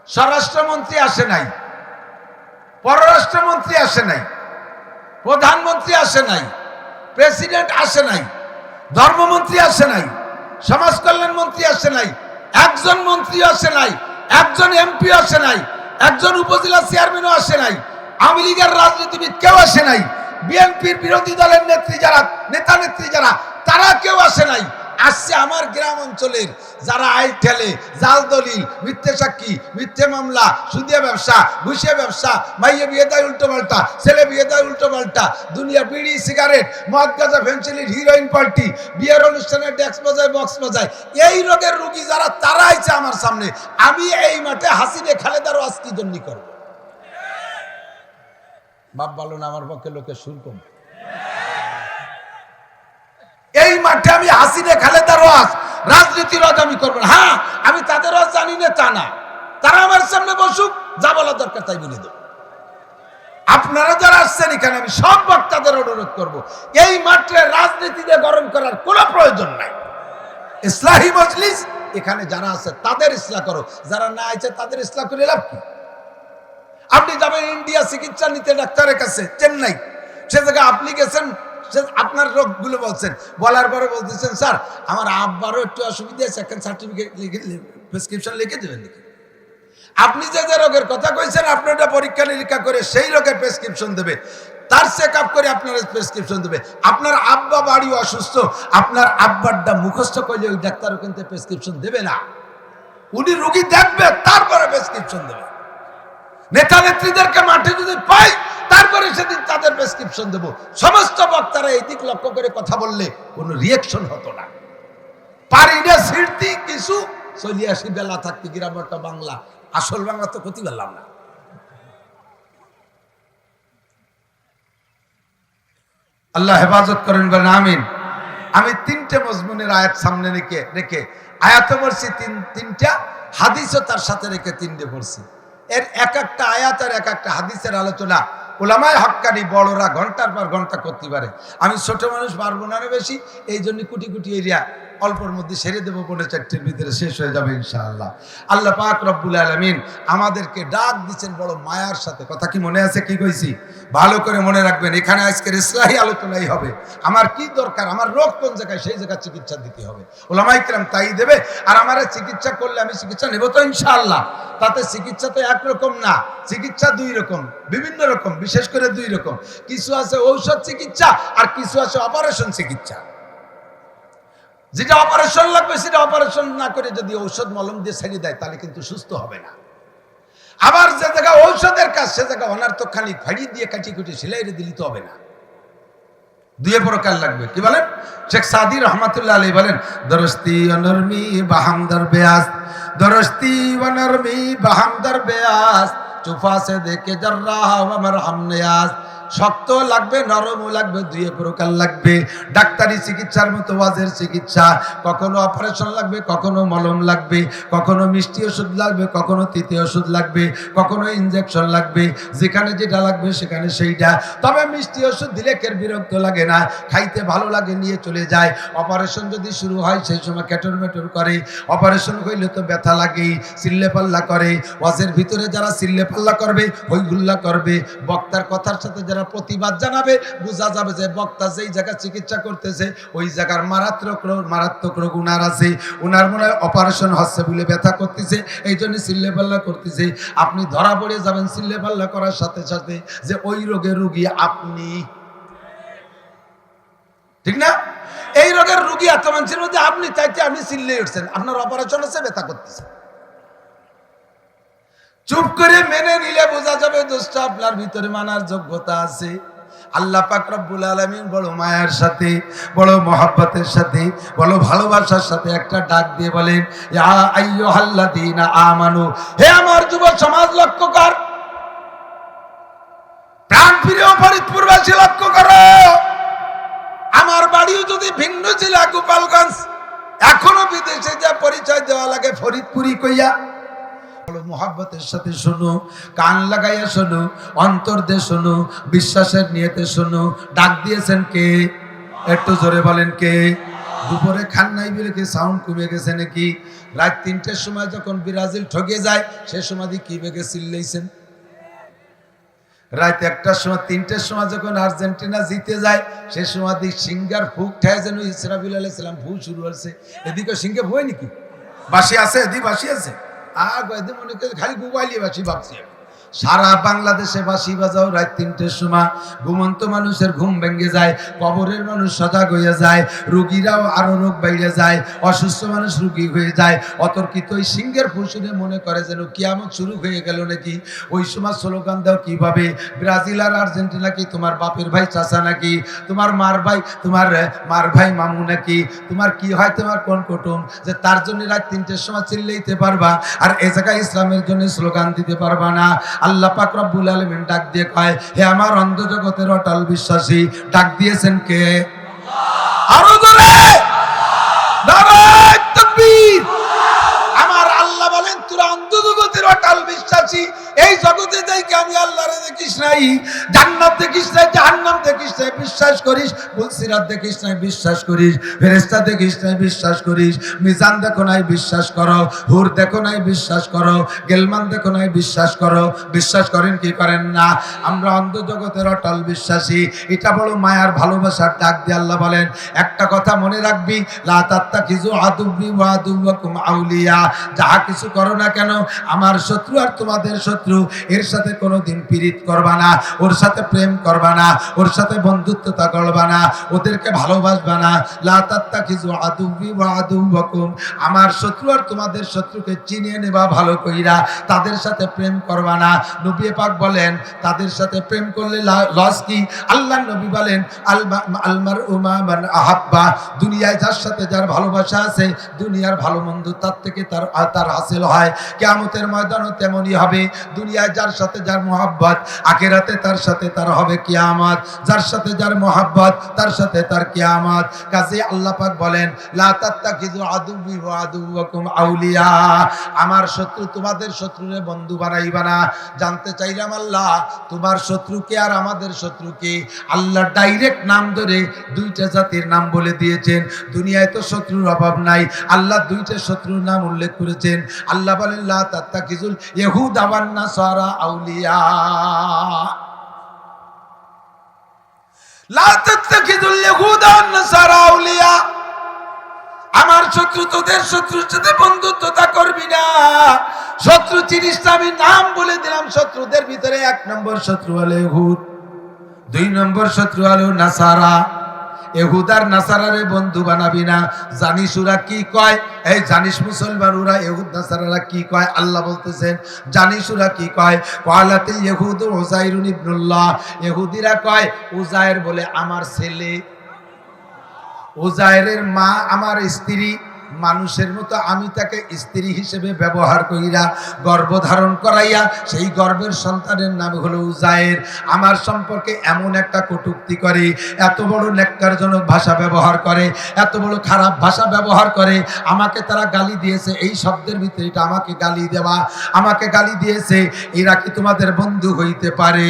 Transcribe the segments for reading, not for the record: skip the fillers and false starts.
স্বরাষ্ট্রমন্ত্রী আসে নাই, পররাষ্ট্রমন্ত্রী আসে নাই, প্রধানমন্ত্রী আসে নাই, প্রেসিডেন্ট আসে নাই, ধর্মমন্ত্রী আসে নাই, সমাজ কল্যাণ মন্ত্রী আসে নাই, একজন মন্ত্রী আসে নাই, একজন এমপি আসে নাই, একজন উপজেলা চেয়ারম্যানও আসে নাই, আওয়ামী লীগের রাজনীতিবিদ কেউ আসে নাই, বিএনপির বিরোধী দলের নেত্রী যারা, নেতা নেত্রী যারা, তারা কেউ আসে নাই। আসছে আমার গ্রাম অঞ্চলের যারা আইল ঠেলে, জাল দলিল, মিথ্যে সাক্ষী, মিথ্যে মামলা, সুদিয়া ব্যবসা, ঘুষিয়া ব্যবসা, মাইয়ে বিয়ে দেয় উল্টো পাল্টা, ছেলে বিয়ে দেয় উল্টো পাল্টা, দুনিয়া বিড়ি সিগারেট, মদ গাঁজা ফেন্সিলিন হিরোইন পার্টি, বিয়ের অনুষ্ঠানে ডেস্ক বাজায় বক্স বাজায়, এই রোগের রুগী যারা, তারা আইছে আমার সামনে। আমি এই মাঠে হাসিনে খালেদারও আজকি জন্যই করবো। বাপ বলো না আমার পক্ষে লোকের সুর কম। এই মাঠে আমি হাসিনে খালেদার ওয়াজ, রাজনীতির ওয়াজ আমি করবো না। হ্যাঁ, আমি তাদের ওয়াজ জানি না তা না, তারা আমার সামনে বসুক, যা বলা দরকার তাই বলে দেব। আপনারা যারা আসছেন এখানে, আমি সব বক্তাদের অনুরোধ করব, এই মাঠে রাজনীতিতে গরম করার কোনো প্রয়োজন নাই। ইসলাহি মজলিস, এখানে যারা আছে তাদের ইসলাহ করো, যারা না আছে তাদের ইসলাহ করে লাভ কি? আপনি যাবেন ইন্ডিয়া চিকিৎসা নিতে ডাক্তারের কাছে, চেন্নাই, সে জায়গায় আপনি গেছেন, আপনার রোগগুলো বলছেন, বলার পরে বলতেছেন স্যার আমার আব্বারও একটু অসুবিধা আছে, একটা সার্টিফিকেট লিখে প্রেসক্রিপশন লিখে দেবেন নাকি? আপনি যে যে রোগের কথা কইছেন, আপনি ওটা পরীক্ষা নিরীক্ষা করে সেই রোগের প্রেসক্রিপশন দেবে, তার চেক আপ করে আপনার প্রেসক্রিপশন দেবে। আপনার আব্বা বাড়ি অসুস্থ, আপনার আব্বারটা মুখস্থ করলে ওই ডাক্তারও কিন্তু প্রেসক্রিপশন দেবে না, উনি রোগী দেখবে তারপরে প্রেসক্রিপশন দেবে। নেতা নেত্রীদেরকে মাঠে যদি পাই, তারপরে সেদিন তাদের প্রেসক্রিপশন দেব। সমস্ত বক্তারা এই দিক লক্ষ্য করে কথা বললে কোনো রিয়েকশন হতো না। পারি না ছিড়তি কিছু, চলিয়ে আসি বেলা থাকতে গ্রামটা বাংলা, আসল বাংলা তো ক্ষতি করলাম না। আল্লাহ হেফাজত করেন, বলেন আমিন। আমি তিনটে মজমুনের আয়াত সামনে রেখে আয়াত পড়ছি, তিনটা হাদিসও তার সাথে রেখে তিনটে পড়ছি। এর এক একটা আয়াত আর এক একটা হাদিসের আলোচনা ওলামায়ে হক্কানি বড়রা ঘন্টার পর ঘন্টা করতে পারে। আমি ছোট মানুষ পারবো না বেশি, এই জন্য কুটি কুটি এরিয়া অল্পর মধ্যে সেরে দেবো, 4:45-এর ভিতরে শেষ হয়ে যাবে ইনশাআল্লাহ। আল্লাহ পাক রব্বুল আলামিন আমাদেরকে ডাক দিচ্ছেন বড় মায়ার সাথে। কথা কি মনে আছে কি কইছি? ভালো করে মনে রাখবেন, এখানে আজকের ইসলাহি আলোচনাই হবে। আমার কি দরকার, আমার রোগ কোন জায়গায়, সেই জায়গায় চিকিৎসা দিতে হবে। ওলামায়ে কেরাম তাই দেবে। আর আমার চিকিৎসা করলে আমি চিকিৎসা নেব তো ইনশাআল্লাহ। তাতে চিকিৎসা তো একরকম না, চিকিৎসা দুই রকম, বিভিন্ন রকম, বিশেষ করে দুই রকম। কিছু আছে ঔষধ চিকিৎসা, আর কিছু আছে অপারেশন চিকিৎসা। যেটা অপারেশন লাগবে সেটা অপারেশন না করে যদি ঔষধ মলম দিয়ে ছেড়ে দেয়, তাহলে কিন্তু সুস্থ হবে না। আবার যে জায়গা ঔষধের কাজ, সে জায়গা অনার্থক খানিক ফাড়ি দিয়ে কাটি কুটি সেলাই দিলে তো হবে না। দুয়ে প্রকার লাগবে। কি বলেন? শেখ সাদি রহমাতুল্লাহ আলাইহি বলেন, দরস্তি অনরমি বাহামদার বেয়াস, দরস্তি অনরমি বাহামদার বেয়াস, চুফা সে দেখে জর্রা আমার হামনেয়াস। শক্ত লাগবে, নরমও লাগবে, দুয়ে প্রকার লাগবে। ডাক্তারি চিকিৎসার মতো ওয়াজের চিকিৎসা, কখনো অপারেশন লাগবে, কখনো মলম লাগবে, কখনো মিষ্টি ওষুধ লাগবে, কখনো তিতে ওষুধ লাগবে, কখনো ইনজেকশন লাগবে। যেখানে যেটা লাগবে সেখানে সেইটা। তবে মিষ্টি ওষুধ দিলে কের বিরক্ত লাগে না, খাইতে ভালো লাগে, নিয়ে চলে যায়। অপারেশন যদি শুরু হয় সেই সময় ক্যাটর মেটর করে, অপারেশন হইলে তো ব্যথা লাগেই, চিল্লে পাল্লা করে। ওয়াজের ভিতরে যারা চিল্লে পাল্লা করবে, হইহুল্লা করবে, বক্তার কথার সাথে যারা প্রতিবাদ জানাবে, বোঝা যাবে যে বক্তা যেই জায়গায় চিকিৎসা করতেছে ওই জায়গার মারাত্মক রোগ উনার আছে, উনার মনে হয় অপারেশন হচ্ছে বলে ব্যথা করতেছে, এই জন্য চিল্লে পাল্লা করতেছে। আপনি ধরা পড়ে যাবেন চিল্লে পাল্লা করার সাথে সাথে যে ওই রোগের রোগী আপনি, ঠিক না? এই রোগের রোগী এত মানুষের মধ্যে আপনি, চাইতে আপনি চিল্লে উঠছেন, আপনার অপারেশন হচ্ছে, ব্যথা করতেছে। চুপ করে মেনে নিলে বোঝা যাবে দোস্ত আপনার ভিতরে মানার যোগ্যতা আছে। আল্লাহ পাক রব্বুল আলামিন বড় মায়ার সাথে, বড় মহব্বতের সাথে, বড় ভালোবাসার সাথে একটা ডাক দিয়ে বলেন, ইয়া আইয়ুহাল্লাযীনা আমানু, হে আমার যুব সমাজ লক্ষ্য কর, প্রাণপ্রিয় ফরিদপুরবাসী লক্ষ্য করো। আমার বাড়িও যদি ভিন্ন জেলা গোপালগঞ্জ, এখনো বিদেশে যা পরিচয় দেওয়া লাগে ফরিদপুরি কইয়া। মোহাব্বতের সাথে শোনো, কান লাগাইয়া শোনো, অন্তর দিয়ে শোনো, বিশ্বাসের নিয়তে শোনো। ডাক দিয়েছেন কে? একটু জোরে বলেন কে? দুপুরে খান নাই বলে কি সাউন্ড কমে গেছে নাকি? রাত 3টার সময় যখন ব্রাজিল ঠকে যায় সে সময় কি বেগে চিল্লাইছেন? রাত 1টার সময় 3টার সময় যখন আর্জেন্টিনা জিতে যায় সে সময় সিঙ্গার ফুক ঠায় যেন ইসরাফিল আলাইহিস সালাম ফু শুরু হয়েছে। এদিকে সিঙ্গে ভয় নাকি বাসি আছে? এদিকে বাসি আছে। এদিকে মনে করে খালি মোবাইলে বাসি ভাবছি। সারা বাংলাদেশে বাঁশি বাজাও রাত 3টার সময়। ঘুমন্ত মানুষের ঘুম ভেঙে যায়, কবরের মানুষ সজাগ হয়ে যায়, রোগীরাও আরো রোগ বাইরে যায়, অসুস্থ মানুষ রোগী হয়ে যায়। অতর্কিত ওই সিংহের ফুসুরে মনে করে যেন কিয়ামত শুরু হয়ে গেল নাকি। ওই সময় স্লোগান দাও কিভাবে? ব্রাজিল আর আর্জেন্টিনা কি তোমার বাপের ভাই চাচা নাকি? তোমার মার ভাই, তোমার মার ভাই মামু নাকি? তোমার কি হয় তোমার কোন কুটুম যে তার জন্য রাত 3টার সময় চিল্লাইতে পারবা আর এ জায়গায় ইসলামের জন্য স্লোগান দিতে পারবা না? আল্লাহ পাক রব্বুল আলামিন ডাক দিয়ে কয়, হে আমার অন্ধ জগতের অটল বিশ্বাসী, ডাক দিয়েছেন কে? আল্লাহ। আরো জোরে নারায়ে তাকবীর। আমার আল্লাহ বলেন, তোরা অন্ধ জগতের অটল বিশ্বাসী, এই জগতে যাইকে আমি আল্লাহরে দেখিস নাই, জান্নাত দেখিস নাই, জাহান্নাম দেখিস নাই, বিশ্বাস করিস? ফুলসিরাত দেখিস নাই, বিশ্বাস করিস? ফেরেশতা দেখিস নাই, বিশ্বাস করিস? মিজান দেখো নাই, বিশ্বাস করো? হুর দেখো নাই, বিশ্বাস করো? গেলমান দেখো নাই, বিশ্বাস করো? বিশ্বাস করেন কি করেন না? আমরা অন্ধ জগতের অটল বিশ্বাসী। এটা বড় মায়ার ভালোবাসার ডাক দিয়ে আল্লাহ বলেন, একটা কথা মনে রাখবি, লা তাত্তাখিযু আদুব্বি ওয়া আদুওয়াকুম আউলিয়া। যাহা কিছু করো না কেন, আমার শত্রু আর তোমাদের শত্রু, এর সাথে কোনোদিন পীড়িত করবা না, ওর সাথে প্রেম করবা না, ওর সাথে বন্ধুত্বতা করবা না, ওদেরকে ভালোবাসবা না। লা তাত্তাখিযু আদুব্বি ওয়া আদুওয়াকুম, আমার শত্রু আর তোমাদের শত্রুকে চিনিয়ে নেবা ভালো কইরা, তাদের সাথে প্রেম করবা না। নবী পাক বলেন, তাদের সাথে প্রেম করলে লস কি? আল্লাহর নবী বলেন, আলমার উমা মান আহাব্বা, দুনিয়ায় যার সাথে যার ভালোবাসা আছে, দুনিয়ার ভালো মন্দ তার থেকে তার হাসিল হয়। কিয়ামতের ময়দানও তেমনই হবে। দুনিয়ায় যার সাথে যার মোহাব্বত, আখিরাতে তার সাথে তার হবে কিয়ামত। যার সাথে যার মোহাব্বত তার সাথে তার কিয়ামত। কাজে আল্লাহ পাক বলেন, লা তাত্তাখিযু আদুব্বি ওয়া আদুওয়াকুম আউলিয়া, আমার শত্রু তোমাদের শত্রুরে বন্ধু বানাইবা না। জানতে চাইলাম, আল্লাহ তোমার শত্রুকে আর আমাদের শত্রুকে? আল্লাহ ডাইরেক্ট নাম ধরে দুইটা জাতির নাম বলে দিয়েছেন। দুনিয়ায় তো শত্রুর অভাব নাই, আল্লাহ দুইটা শত্রুর নাম উল্লেখ করেছেন। আল্লাহ বলেন, লা তাত্তাখিযুল ইয়াহুদা ওয়ান নাসারা আউলিয়া, লা তাত্তাখিযুল ইয়াহুদা ওয়ান নাসারা আউলিয়া। আমার শত্রু তোদের শত্রুর সাথে বন্ধুত্বতা করবি না। শত্রু চিনিস না, আমি নাম বলে দিলাম। শত্রুদের ভিতরে 1 নম্বর শত্রু হলো ইহুদ, 2 নম্বর শত্রু হলো নাসারা। ইহুদার নাসারারে বন্ধু বানাবি না। জানিস ওরা কি কয়? এই জানিস মুসলমান ওরা ইহুদ নাসারারা কি কয়? আল্লাহ বলতেছেন, জানিস ওরা কি কয়? ক্বালাতিল ইহুদু উযাইরুন ইবনুল্লাহ, ইহুদিরা কয় উযায়ের বলে আমার ছেলে, উযায়েরের মা আমার স্ত্রী। মানুষের মতো আমি তাকে স্ত্রী হিসেবে ব্যবহার কইরা গর্ভধারণ করাইয়া সেই গর্ভের সন্তানের নাম হলো উযায়ের। আমার সম্পর্কে এমন একটা কটূক্তি করে, এত বড় ন্যাক্কারজনক ভাষা ব্যবহার করে, এত বড় খারাপ ভাষা ব্যবহার করে। আমাকে তারা গালি দিয়েছে, এই শব্দের ভিতরে এটা আমাকে গালি দেওয়া, আমাকে গালি দিয়েছে। এরা কি তোমাদের বন্ধু হইতে পারে?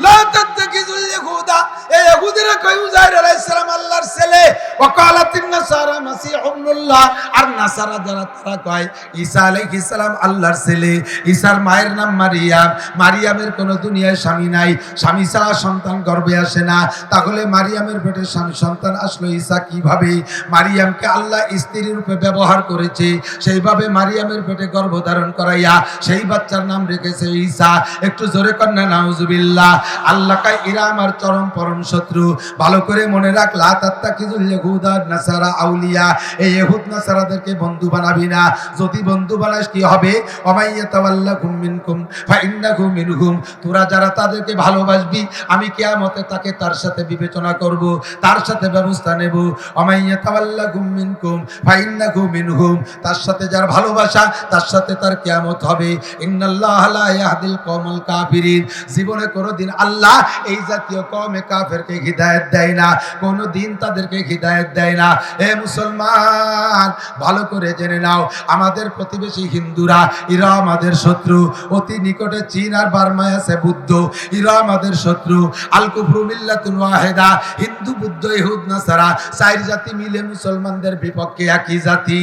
লা তাত্তাখিযুল ইয়াহুদা, এই ইহুদিরা কয় উযায়ের আলাইহিস সালাম আল্লাহর ছেলে। ওয়া ক্বালাতিন নাসারা মাসিহ ইবনুল্লাহ, আর নাসারা যারা তারা কয় ঈসা আলাইহিস সালাম আল্লাহর ছেলে। ঈসার মায়ের নাম মারিয়াম। মারিয়ামের কোনো দুনিয়ায় স্বামী নাই, স্বামী ছাড়া সন্তান গর্ভে আসে না। তাহলে মারিয়ামের পেটে স্বামী সন্তান আসলো ঈসা কিভাবে? মারিয়ামকে আল্লাহ স্ত্রী রূপে ব্যবহার করেছে, সেইভাবে মারিয়ামের পেটে গর্ভধারণ করাইয়া সেই বাচ্চার নাম রেখেছে ঈসা। একটু জোরে কন্যা নাউজুবিল্লাহ। আল্লাহ কয় এরা আমার চরম পরম শত্রু। ভালো করে মনে রাখ, লা তাত্তাখিযুল ইয়াহুদা নাসারা আউলিয়া, এই ইহুদ নাসারাদেরকে বন্ধু বানাবি না। যদি বন্ধু বানাস কি হবে? ওয়ামাইয়াতাওয়াল্লাকুম মিনকুম ফাইন্নাহু মিনহুম, তোরা যারা তাদেরকে ভালোবাসবি আমি কিয়ামতে তাকে তার সাথে বিবেচনা করব, তার সাথে ব্যবস্থা নেব। ওয়ামাইয়াতাওয়াল্লাকুম মিনকুম ফাইন্নাহু মিনহুম, তার সাথে যার ভালোবাসা তার সাথে তার কিয়ামত হবে। ইন্নাল্লাহা লা ইয়াহদিল কওমাল কাফিরিন, জীবনে কোনোদিন আল্লাহ এই জাতীয় কওমে কাফির কাফেরকে হিদায়াত দেয় না, কোনো দিন তাদেরকে হিদায়াত দেয় না। এ মুসলমান, ভালো করে জেনে নাও, আমাদের প্রতিবেশী হিন্দুরা, এরা আমাদের শত্রু। অতি নিকটে চীন আর বার্মায় আছে বুদ্ধ, এরা আমাদের শত্রু। আল কুফরু মিল্লাতুন ওয়াহিদা, হিন্দু বুদ্ধ ইহুদ নাসারা চার জাতি মিলে মুসলমানদের বিপক্ষে একই জাতি।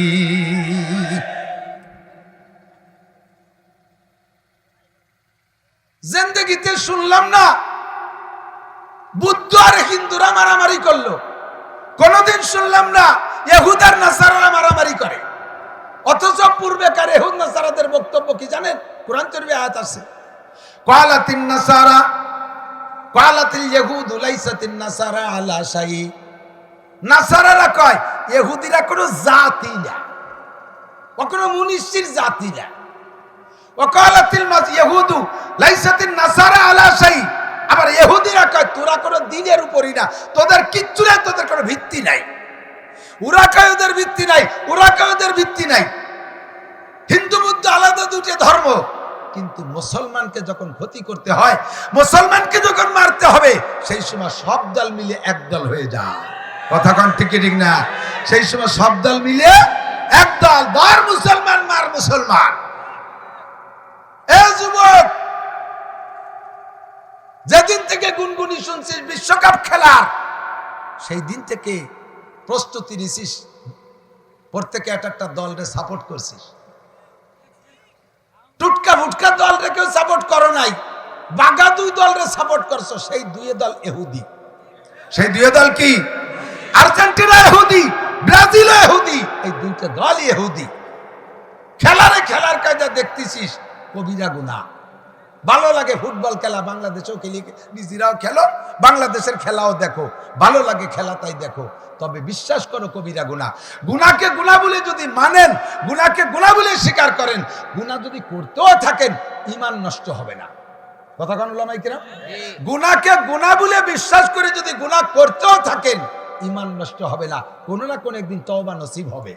জিন্দেগিতে শুনলাম না বুদ্ধ আর হিন্দুরা মারামারি করলো, কোনদিন শুনলাম না ইহুদ আর নাসারারা মারামারি করে। অথচ পূর্বেকার ইহুদ নাসারাদের বক্তব্য কি জানেন? কুরআন শরীফে আয়াত আছে, ক্বালাতিন নাসারা ক্বালাতিল ইয়াহুদু লাইসাতিন নাসারা আলা শাই। নাসারারা কয় ইহুদিরা কোনো জাতি না, ও কোনো মুনিশির জাতি না। ওয়াকালাতিল ইয়াহুদু লাইসাতিন নাসারা আলা শাই। আবার ইহুদিরা কয় তোরা কোনো দ্বীনের উপরই না, তোদের কিচ্ছু নাই, তোদের কোনো ভিত্তি নাই। ওরা কয় ওদের ভিত্তি নাই, ওরা কয় ওদের ভিত্তি নাই। হিন্দু বুদ্ধ আলাদা দুটো ধর্ম, কিন্তু মুসলমানকে যখন ক্ষতি করতে হয়, মুসলমানকে যখন মারতে হবে, সেই সময় সব দল মিলে এক দল হয়ে যায়। কথা কোন ঠিক ঠিক না? সেই সময় সব দল মিলে এক দল, মার মুসলমান, মার মুসলমান। এ যুবক, যেদিন থেকে গুনগুনি শুনছিস বিশ্বকাপ খেলার, সেই দিন থেকে প্রস্তুতি নিছিস, প্রত্যেকে একটা দলকে সাপোর্ট করছিস। টুটকা ফুটকা দলরে কেউ সাপোর্ট করো নাই, বাগা দুই দলরে সাপোর্ট করছো। সেই দুই দল ইহুদি। সেই দুই দল কি? আর্জেন্টিনা ইহুদি, ব্রাজিল ইহুদি, এই দুইটা দল ইহুদি। খেলার কায়দা দেখতেছিস কবিরা গুনাহ। ভালো লাগে ফুটবল খেলা, বাংলাদেশেও খেলি, নিজেরাও খেলো, বাংলাদেশের খেলাও দেখো, ভালো লাগে খেলা, তাই দেখো। তবে বিশ্বাস করো কবিরা গুনাহ। গুনাহকে গুনাহ বলে যদি মানেন, গুনাহকে গুনাহ বলে স্বীকার করেন, গুনাহ যদি করতেও থাকেন, ঈমান নষ্ট হবে না। কথা কোন উলামায়ে কেরাম? গুনাহকে গুনাহ বলে বিশ্বাস করে যদি গুনাহ করতেও থাকেন, ঈমান নষ্ট হবে না, কোনো না কোনো একদিন তওবা নসিব হবে।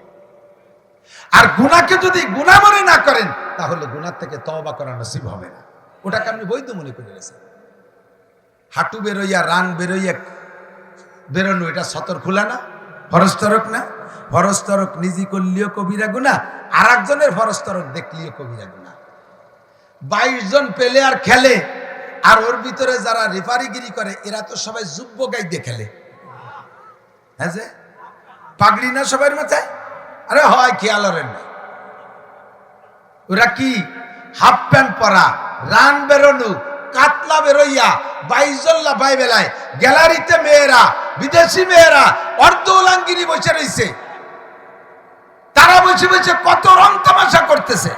আর গুনাহকে যদি গুনাহ মনে না করেন, তাহলে গুনাহ থেকে তওবা করা নসিব হবে না। ওটাকে আপনি বৈধ মনে করে গেছেন। হাঁটু বেরোইয়া, রান বেরোইয়া বেরোনো, এটা সতর খোলা না, ফরজ তরক না? ফরজ তরক নিজে করলেও কবিরা গুনাহ, আর একজনের ফরজ তরক দেখলেও কবিরা গুনাহ। 22 জন প্লেয়ার খেলে, আর ওর ভিতরে যারা রেফারিগিরি করে, এরা তো সবাই যুব্য গাইতে খেলে। হ্যাঁ, যে পাগড়ি না সবার মাথায়? আরে হয়, খেয়াল করেন না। ওরা কি হাফ প্যান্ট পরা, রান বেরোনো, কাতলা বেরোইয়া 22 জন লাফাই বেলায়, গ্যালারিতে মেয়েরা, বিদেশি মেয়েরা অর্ধ উলাঙ্গিনী বসে রয়েছে। তারা বসে বসে কত রং তামাশা করতেছে,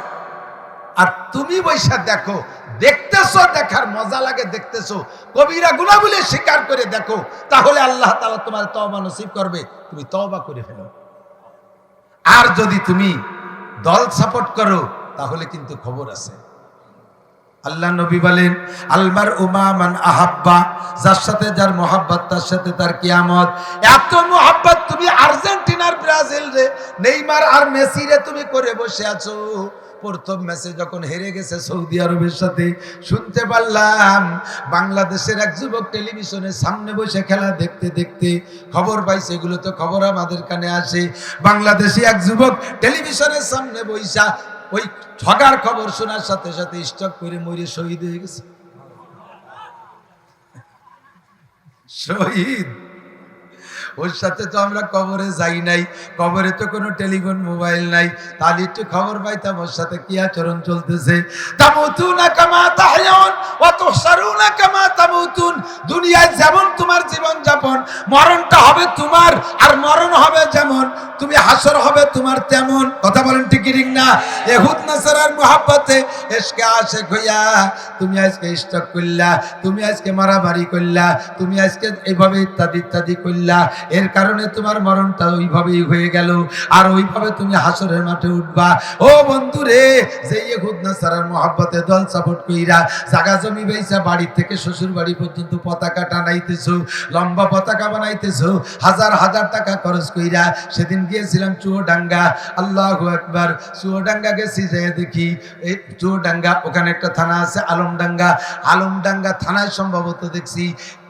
আর তুমি বৈশা দেখো, দেখতেছো, দেখার মজা লাগে, দেখতেছো। কবিরা গুনাহ বলে স্বীকার করে দেখো, তাহলে আল্লাহ তাআলা তোমার তওবা নসিব করবে, তুমি তওবা করে ফেলো। আর যদি তুমি দল সাপোর্ট করো, তাহলে কিন্তু খবর আছে। আল্লাহ নবী বলেন, আলমার উমা মান আহাব্বা, যার সাথে যার মোহাব্বত, তার সাথে তার কিয়ামত। এত মোহাব্বত তুমি আর্জেন্টিনার, ব্রাজিল রে, নেইমার আর মেসি রে তুমি করে বসে আছো। প্রথম ম্যাচে যখন হেরে গেছে সৌদি আরবের সাথে, শুনতে পারলাম বাংলাদেশের এক যুবক টেলিভিশনের সামনে বসে খেলা দেখতে দেখতে খবর পাইছে, এগুলো তো খবর আমাদের কানে আসে। বাংলাদেশি এক যুবক টেলিভিশনের সামনে বইসা ওই ঠগার খবর শোনার সাথে সাথে স্ট্রোক করে মরে শহীদ হয়ে গেছে। শহীদ। ওর সাথে তো আমরা কবরে যাই নাই, কবরে তো কোনো টেলিফোন মোবাইল নাই, তাহলে একটু খবর পাইতাম ওর সাথে কি আচরণ চলতেছে। তামুতুনা কামা তাহইউন ওয়া তুহশারুনা কামা তামুতুন। দুনিয়ায় যেমন তোমার জীবন যাপন, মরণটা হবে তোমার, আর মরণ হবে যেমন, তুমি হাসর হবে তোমার তেমন। কথা বলেন ঠিক ঠিক না? ইহুদ নাসারার মুহাব্বতে ইশকে আশিক হইয়া তুমি আজকে স্টক করলা, তুমি আজকে মারামারি করলা, তুমি আজকে এইভাবে ইত্যাদি ইত্যাদি করলা। এর কারণে তোমার মরণটা ওইভাবেই হয়ে গেল, আর ওইভাবে তুমি হাসরের মাঠে উঠবা। ও বন্ধু রে, যে ইহুদ নাসারার মহব্বতে দল সাপোর্ট কইরা জাগা জমি বেচা বাড়ি থেকে শ্বশুর বাড়ি পর্যন্ত পতাকা টানাইতেছো, লম্বা পতাকা বানাইতেছো, হাজার হাজার টাকা খরচ কইরা। সেদিন গিয়েছিলাম চুয়াডাঙ্গা, আল্লাহু আকবার, চুয়াডাঙ্গা গেছি, যে দেখি এই চুয়াডাঙ্গা ওখানে একটা থানা আছে আলমডাঙ্গা, আলমডাঙ্গা থানায় সম্ভবত দেখছি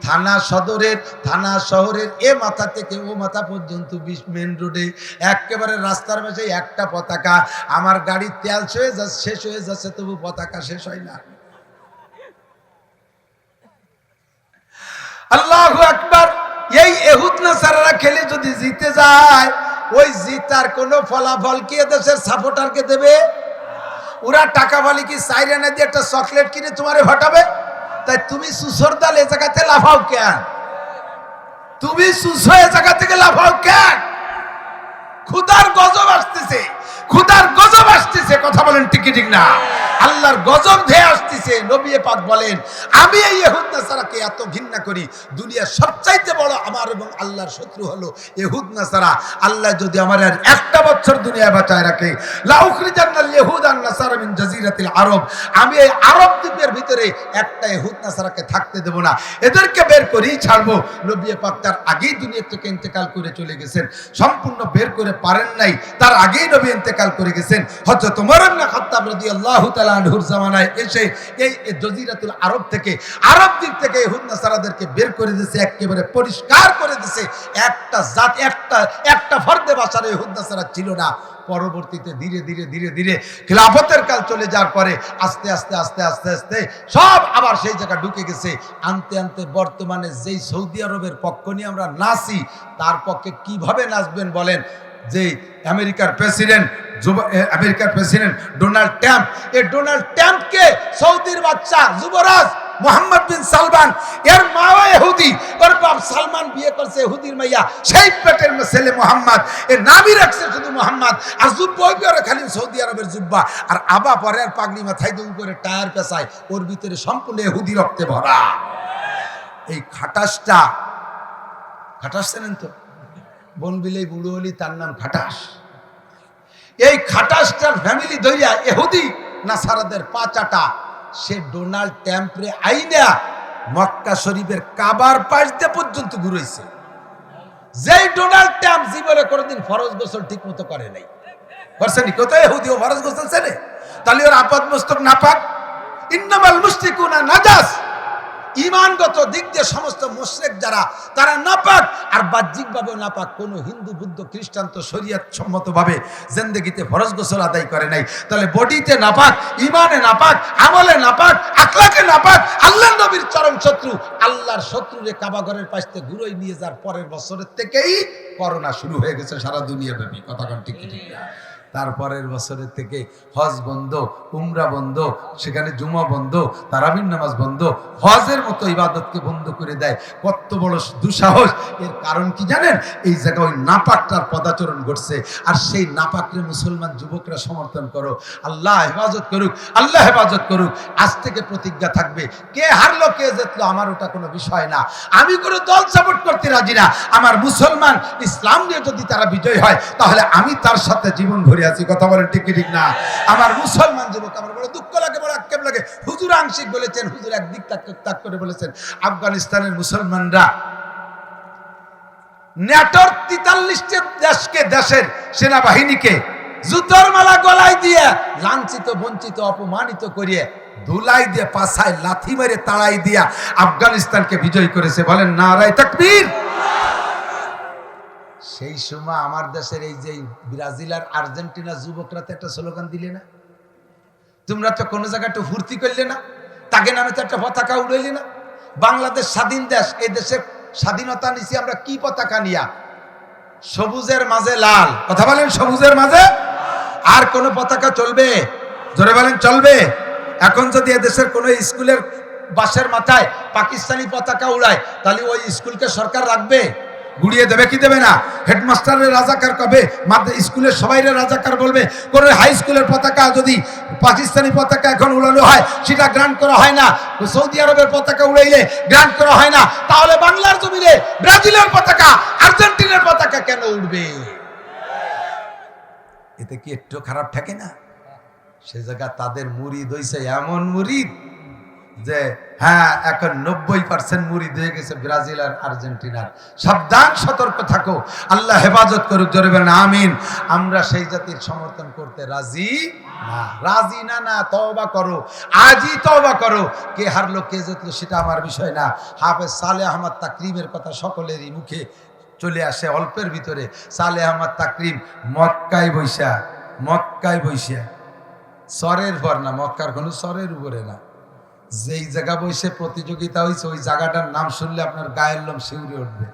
থানা সদরের, থানা শহরের এ মাথা থেকে ও মাথা পর্যন্ত 20 মেন রোডে একেবারে রাস্তার মাঝে একটা পতাকা। আমার গাড়ির তেল শেষ হয়ে যাচ্ছে, তবু পতাকা শেষ হয় না। আল্লাহু আকবার। এই ইহুদ নাসারারা খেলে যদি জিতে যায়, ওই জিতার কোনো ফলাফল কি দেশের সাপোর্টারকে দেবে? ওরা টাকা বলি কি সাইরেনা দিয়ে একটা চকলেট কিনে তোমারে ফাটাবে? তাই তুমি সুসর দাল এ জায়গাতে লাফাও কেন? তুমি সুসো এ জায়গা থেকে লাফাও কেন? খুদার গজব আসতেছে, খুদার গজব আসতেছে, কথা বলেন ঠিক ঠিক না? আল্লাহর গজব ধেয়ে আসতেছে। নবী পাক বলেন, আমি এই ইহুদ নাসারাকে এত ঘৃণা করি, দুনিয়ার সবচাইতে বড় আমার এবং আল্লাহর শত্রু হলো ইহুদ নাসারা। আল্লাহ যদি আমার আর একটা বছর দুনিয়ায় বাঁচায় রাখে, লা উখরিজান্নাল ইহুদ আন নাসারা মিন জাজিরাতিল আরব, আমি এই আরব দ্বীপের ভিতরে একটা ইহুদ নাসারাকে থাকতে দেব না, এদেরকে বের করেই ছাড়বো। নবী পাক তার আগেই দুনিয়া থেকে ইন্তেকাল করে চলে গেছেন, সম্পূর্ণ বের করে পারেন নাই, তার আগেই নবী ইন্তেকাল করে গেছেন। হযরত ওমর ইবনে খাত্তাব রাদিয়াল্লাহু তাআলা আনহুর জামানায় এসে এই জাজিরাতুল আরব থেকে, আরব দ্বীপ থেকে ইহুদ নাসারাদেরকে বের করে দিয়েছে, একেবারে পরিষ্কার করে দিয়েছে। একটা জাত, একটা ফর্দে বাসার ইহুদ নাসারা ছিল না। পরবর্তীতে ধীরে ধীরে ধীরে ধীরে খিলাফতের কাল চলে যাওয়ার পরে আস্তে আস্তে আস্তে আস্তে আস্তে সব আবার সেই জায়গা ঢুকে গেছে। আনতে আনতে বর্তমানে যেই সৌদি আরবের পক্ষ নিয়ে আমরা নাচি, তার পক্ষে কিভাবে নাচবেন বলেন? যে আমেরিকার প্রেসিডেন্ট ডোনাল্ড ট্রাম্প, এই ডোনাল্ড ট্রাম্পকে সৌদির বাচ্চা যুবরাজ মোহাম্মদ বিন সালমান, এর মাও ইহুদি, ওর বাপ সালমান বিয়ে করছে ইহুদির মাইয়া, সেই পেটের ছেলে মোহাম্মদ, এর নামই রাখছে শুধু মোহাম্মদ। আর জুব্বা পরে খালি সৌদি আরবের জুব্বা, আর আবা পরে আর পাগড়ি মাথায় দুল করে টায়ার পেঁচায়, ওর ভিতরে সম্পূর্ণ ইহুদি রক্তে ভরা। এই খাটাস জানেন তো, বনবিলেই বুড়ো হলি তার নাম খাটাস। এই খাটাসটার ফ্যামিলি ধরিয়া ইহুদি নাসারাদের পাচাটা সে ডোনাল্ড ট্রাম্পরে আইনা মক্কা শরীফের কাবার পাশ দিয়ে পর্যন্ত ঘুরেছে। যেই ডোনাল্ড ট্রাম্প জীবনে কোনোদিন ফরজ গোসল ঠিক মতো করে নাই, করছেনি? কোথায় ইহুদি ও ফরজ গোসল ছেড়ে? তাহলে ওর আপাদ মস্তক নাপাক। ইন্নামাল মুশরিকুনা নাজাস, ইমানগত দিক দিয়ে সমস্ত মুশরিক যারা, তারা নাপাক, আর বাহ্যিকভাবেও নাপাক। কোনো হিন্দু, বুদ্ধ, খ্রিস্টান তো শরীয়ত সম্মতভাবে জিন্দেগিতে ফরজ গোসল আদায় করে নাই। তাহলে বডিতে নাপাক, ইমানে নাপাক, আমলে নাপাক, আখলাকে নাপাক। আল্লাহর নবীর চরম শত্রু, আল্লাহর শত্রুরে কাবাঘরের পাশ থেকে ঘুরোই নিয়ে যাওয়ার পরের বছরের থেকেই করোনা শুরু হয়ে গেছে সারা দুনিয়া ব্যাপী, কথা কোন ঠিক ঠিক না? তারপরের বছরের থেকে হজ বন্ধ, উমরা বন্ধ, সেখানে জুমা বন্ধ, তারাবির নামাজ বন্ধ, হজের মতো ইবাদতকে বন্ধ করে দেয়। কত বড় দুঃসাহস! এর কারণ কি জানেন? এই জায়গায় ওই নাপাকটার পদাচরণ ঘটছে, আর সেই নাপাকরে মুসলমান যুবকরা সমর্থন করো। আল্লাহ হেফাজত করুক, আল্লাহ হেফাজত করুক। আজ থেকে প্রতিজ্ঞা থাকবে, কে হারলো কে জিতলো আমার ওটা কোনো বিষয় না। আমি কোনো দল সাপোর্ট করতে রাজি না। আমার মুসলমান ইসলাম নিয়ে যদি তারা বিজয় হয়, তাহলে আমি তার সাথে জীবন ভরে আছি, কথা বলেন ঠিক ঠিক না? আমার মুসলমান যুবক, আমার বড় দুঃখ লাগে, বড় আক্ষেপ লাগে। হুজুর আংশিক বলেছেন, হুজুর একদিক তাক করে বলেছেন, আফগানিস্তানের মুসলমানরা ন্যাটোর 43টি দেশের সেনাবাহিনীকে জুতোর মালা গলায় দিয়ে লাঞ্ছিত, বঞ্চিত, অপমানিত করিয়ে ধুলাই দিয়ে, পাছায় লাথি মেরে তাড়াই দিয়া আফগানিস্তানকে বিজয় করেছে। বলেন নারায়ে তাকবীর। সেই সময় আমার দেশের এই যে ব্রাজিল আর আর্জেন্টিনা যুবকরা তো একটা স্লোগান দিলে না? তোমরা তো কোনো জায়গায় একটু ফুর্তি করলে না? তাকে নামে তো একটা পতাকা উড়াইলে না? বাংলাদেশ স্বাধীন দেশ, এই দেশের স্বাধীনতা নিছি আমরা কি পতাকা নিয়া? সবুজের মাঝে লাল, কথা বলেন, সবুজের মাঝে। আর কোন পতাকা চলবে? জোরে বলেন, চলবে? এখন যদি এদেশের কোন স্কুলের বাসের মাথায় পাকিস্তানি পতাকা উড়ায়, তাহলে ওই স্কুলকে সরকার রাখবে? গুড়িয়ে দেবে কি দেবে না? হেডমাস্টারের রাজাকার কবে, স্কুলের সবাইরে রাজাকার বলবে। কোন হাই স্কুলের পতাকা যদি পাকিস্তানি পতাকা এখন উড়ানো হয় সেটা গ্রান্ট করা হয় না, সৌদি আরবের পতাকা উড়াইলে গ্রান্ট করা হয় না, তাহলে বাংলার জমিনে ব্রাজিলের পতাকা, আর্জেন্টিনার পতাকা কেন উড়বে? এতে কি একটু খারাপ থাকে না? সে জায়গা তাদের মুরিদ হইছে এমন মুরিদ যে হ্যাঁ, এখন 90% মুরিদ হয়ে গেছে ব্রাজিল আর আর্জেন্টিনার। সাবধান, সতর্ক থাকো, আল্লাহ হেফাজত করুক, জোরে বলেন আমিন। আমরা সেই জাতির সমর্থন করতে রাজি না, রাজি না। না, তওবা করো, আজই তওবা করো। কে হারলো কে জিতলো সেটা আমার বিষয় না। হাফেজ সালেহ আহমদ তাকরিমের কথা সকলেরই মুখে চলে আসে অল্পের ভিতরে। সালেহ আহমদ তাকরিম মক্কায় বৈশা সরের পর না, মক্কার কোনো সরের উপরে না, যেই জায়গা বসে প্রতিযোগিতা হয়েছে ওই জায়গাটার নাম শুনলে আপনার গায়ের লোম শিউরে উঠবে।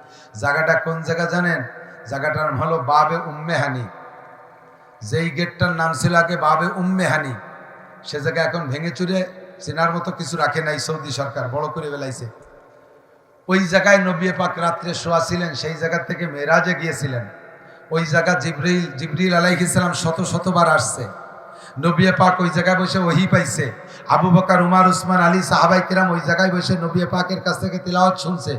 জায়গাটা কোন জায়গা জানেন? জায়গাটার নাম হলো বাবে উম্মে হানি। যেই গেটটার নাম ছিল আগে বাবে উম্মে হানি, সে জায়গা এখন ভেঙে চুরে চেনার মতো কিছু রাখে নাই সৌদি সরকার, বড় করে বেলাইছে। ওই জায়গায় নবী পাক রাত্রে শোয়া ছিলেন, সেই জায়গা থেকে মেরাজে গিয়েছিলেন। ওই জায়গা জিবরিল আলাইহিস সালাম শতবার আসছে। নবী পাক ওই জায়গায় বসে ওহী পাইছে। আবু বকর, উমর, উসমান, আলী সাহাবায়ে কেরাম ওই জায়গায় বসে নবী পাকের কাছ থেকে তিলাওয়াত শুনছে।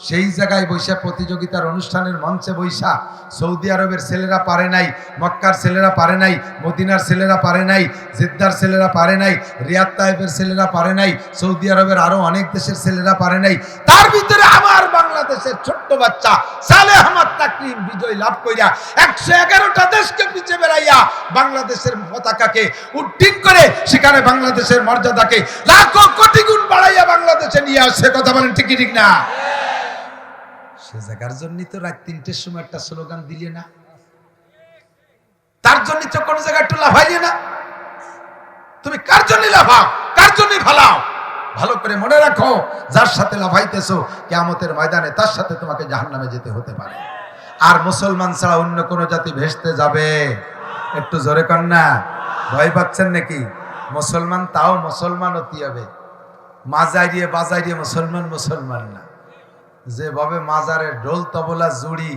সেই জায়গায় বসে প্রতিযোগিতার অনুষ্ঠানের মঞ্চে বৈশা সৌদি আরবের ছেলেরা পারে নাই, মক্কার ছেলেরা পারে নাই, মদিনার ছেলেরা পারে নাই, জিদ্দার ছেলেরা পারে নাই, রিয়াদ তায়েফের ছেলেরা পারে নাই, সৌদি আরবের আরো অনেক দেশের ছেলেরা পারে নাই। তার ভিতরে আমার বাংলাদেশের ছোট্ট বাচ্চা সালেহ আহমদ তাকরিম বিজয় লাভ কইরা 111টা দেশকে পিছে বেড়াইয়া বাংলাদেশের পতাকাকে উড্ডীন করে সেখানে বাংলাদেশের মর্যাদাকে লাখো কোটি গুণ বাড়াইয়া বাংলাদেশে নিয়ে আসছে। কথা বলেন ঠিক ঠিক না? সে জায়গার জন্যই তো রাত 3টের সময় একটা স্লোগান দিলে না, তার জন্য তো কোন জায়গায় একটু লাফাইলে না। তুমি কার জন্য লাফাও, কার জন্য ফালাও, ভালো করে মনে রাখো, যার সাথে লাফাইতেছো কিয়ামতের ময়দানে তার সাথে তোমাকে জাহান্নামে যেতে হতে পারে। আর মুসলমান ছাড়া অন্য কোন জাতি ভেস্তে যাবে? একটু জোরে কর না, ভয় পাচ্ছেন নাকি? মুসলমান, তাও মুসলমান হতে হবে, মাজাইরিয়ে বাজাইরিয়ে মুসলমান না। যেভাবে মাজারের ঢোল তবলা জুড়ি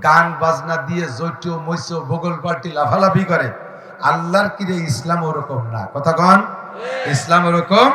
গান বাজনা দিয়ে জৈট মৈস বগল পাল্টি লাফালাফি করে, আল্লাহর কিরে ইসলাম ওরকম না। কথা কন, ইসলাম ওরকম।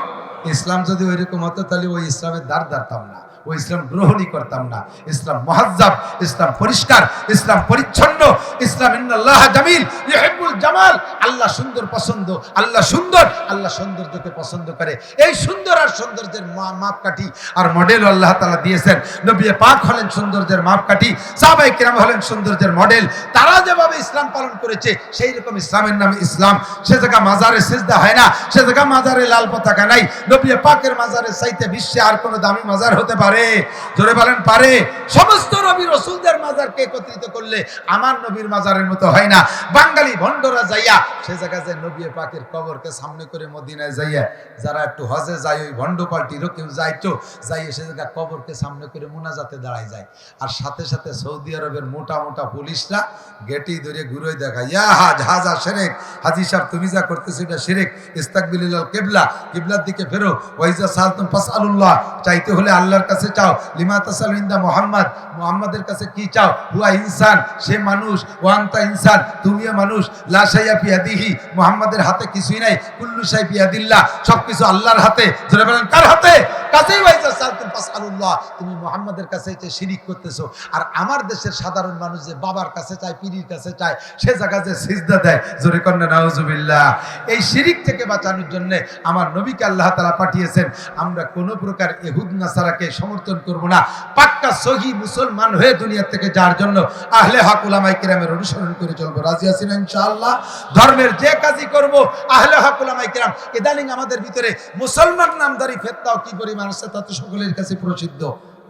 ইসলাম যদি ওইরকম হতো তাহলে ওই ইসলামের দ্বার দাঁড়তাম না, ওই ইসলাম গ্রহণই করতাম না। ইসলাম মুহাজ্জাব, ইসলাম পরিষ্কার, ইসলাম পরিচ্ছন্ন। ইসলাম ইন্নাল্লাহ জামিল ইউহিব্বুল জামাল, আল্লাহ সুন্দর পছন্দ, আল্লাহ সুন্দর, আল্লাহ সৌন্দর্যকে পছন্দ করে। এই সুন্দর আর সৌন্দর্যের মাপকাঠি আর মডেল আল্লাহ তাআলা দিয়েছেন। নবী পাক হলেন সৌন্দর্যের মাপকাঠি, সাহাবায়ে কেরাম হলেন সৌন্দর্যের মডেল। তারা যেভাবে ইসলাম পালন করেছে সেই রকম ইসলামের নামে ইসলাম। সে জায়গা মাজারে সিজদা হয় না, সে জায়গা মাজারে লাল পতাকা নাই। নবী পাকের মাজারের চাইতে বিশ্বে আর কোন দামি মাজার হতে পারে? জোরে বলেন পারে? সমস্ত নবী রাসূলদের মাজারকে একত্রিত করলে আমার নবীর মাজারের মতো হয় না। বাঙালি ভন্ডরা যাইয়া সে জায়গায় যে নবী পাকের কবরকে সামনে করে মদিনায় যাইয়া, যারা একটু হজে যায় ওই ভন্ড পার্টিরও কেউ যাইতো, যাইয়ে সে জায়গায় কবরকে সামনে করে মুনাজাতে দাঁড়ায় যায়। আর সাথে সাথে সৌদি আরবের মোটা মোটা পুলিশরা গেটি ধরে ঘুরে দেখায়, ইয়া হাজা শিরক, হাজী সাহেব তুমি যা করতেছো এটা শিরক, ইস্তাকবিলিল কিবলা, কিবলার দিকে ফেরো, ওয়াইজা সালতুম ফাসআলুল্লাহ, চাইতে হলে আল্লাহর কাছে চাও, লিমা তাসালু ইনদা মুহাম্মদ, মুহাম্মাদের কাছে কি চাও, হুয়া ইনসান, সে মানুষ, ওয়া আনতা ইনসান, তুমিও মানুষ, লা শাইয়া ফি ইয়াদিহি, মুহাম্মাদের হাতে কিছুই নাই, কুল্লু শাই ফি ইয়াদিল্লাহ, সবকিছু আল্লাহর হাতে। জোরে বলেন কার হাতে? কাছেই ওয়াইজা সালতুম ফাসআলুল্লাহ, তুমি মুহাম্মাদের কাছে যে শিরক করতেছো। আর আমার দেশের সাধারণ মানুষ যে বাবার কাছে চায়, পীরের কাছে চায়, সে জায়গায় যে সিজদা দেয়, জোরে কন্না নাউজুবিল্লাহ। এই শিরক থেকে বাঁচানোর জন্য আমার নবীকে আল্লাহ তাআলা পাঠিয়েছেন। আমরা কোনো প্রকার ইহুদ নাসারাকে সমর্থন করব না। পাক্কা সহি মুসলমান হয়ে দুনিয়া থেকে যার জন্য আহলে হক উলামায়ে কেরামের অনুসরণ করে চলবো। রাজি আছেন ইনশাআল্লাহ? ধর্মের যে কাজই করব আহলে হক উলামায়ে কেরাম। ইদানিং আমাদের ভিতরে মুসলমান নামধারী ফেতনাও কি পরিমাণ আছে তা তো সকলের কাছে প্রসিদ্ধ।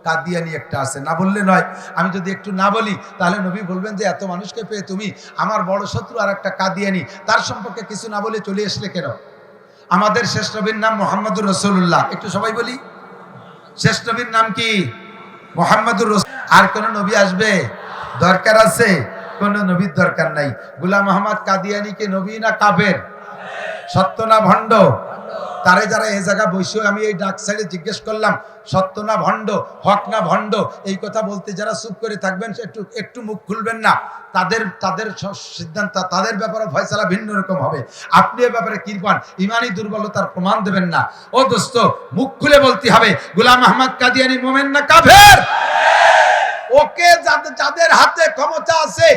কাদিয়ানি একটা আছে, না বললে নয়। আমি যদি একটু না বলি তাহলে নবী বলবেন যে এত মানুষকে পেয়ে তুমি আমার বড় শত্রু আর একটা কাদিয়ানি, তার সম্পর্কে কিছু না বলে চলে আসলে কেন? আমাদের শেষ নবীর নাম মুহাম্মদুর রাসূলুল্লাহ। একটু সবাই বলি, শেষ নবীর নাম কি? মুহাম্মদুর রাসূল। আর কোন নবী আসবে? দরকার আছে? কোন নবীর দরকার নাই। গোলাম আহমদ কাদিয়ানি কে নবী না কাফের? সত্য না ভণ্ড? তারে যারা এই জায়গা বসেও আমি এই ডাক সাইডে জিজ্ঞেস করলাম সত্য না ভণ্ড, হক না ভণ্ড, এই কথা বলতে যারা চুপ করে থাকবেন একটু মুখ খুলবেন না, তাদের সিদ্ধান্ত, তাদের ব্যাপারে ফয়সালা ভিন্ন রকম হবে। আপনি এ ব্যাপারে কি পান? ইমানি দুর্বলতার প্রমাণ দেবেন না। ও দোস্ত, মুখ খুলে বলতে হবে গোলাম আহমদ কাদিয়ানী মোমেন না কাফের? ওকে যাদের হাতে ক্ষমতা আছে